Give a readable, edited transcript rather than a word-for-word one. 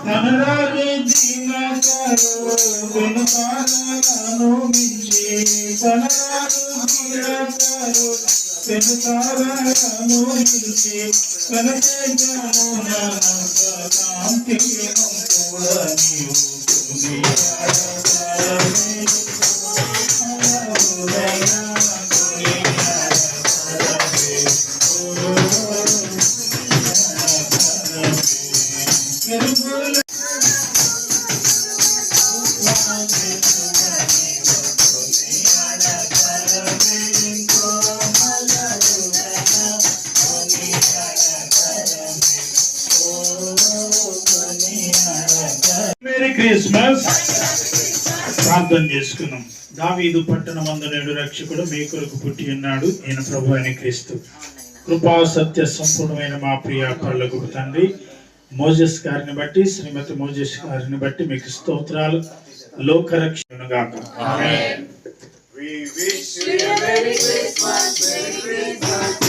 ధనరాజు దీనకరు పెనుతారలను మించి ధనరాజు దీనకరు పెనుతారలను మించి కనకేజమునంతి కూడా నీవు క్రిస్మస్ ప్రార్థన చేసుకున్నాం. దావీదు పట్టణమందు నేడు రక్షకుడు మీ కొరకు పుట్టి ఉన్నాడు. ఈయన ప్రభు అయిన క్రీస్తు. కృపా సత్య సంపూర్ణమైన మా ప్రియ పరలోక తండ్రి, మోజెస్ గారిని బట్టి, శ్రీమతి మోజెస్ గారిని బట్టి మీకు స్తోత్రాలు. లోకరక్షణగాక ఆమేన్. We wish you a Merry Christmas, Merry Christmas.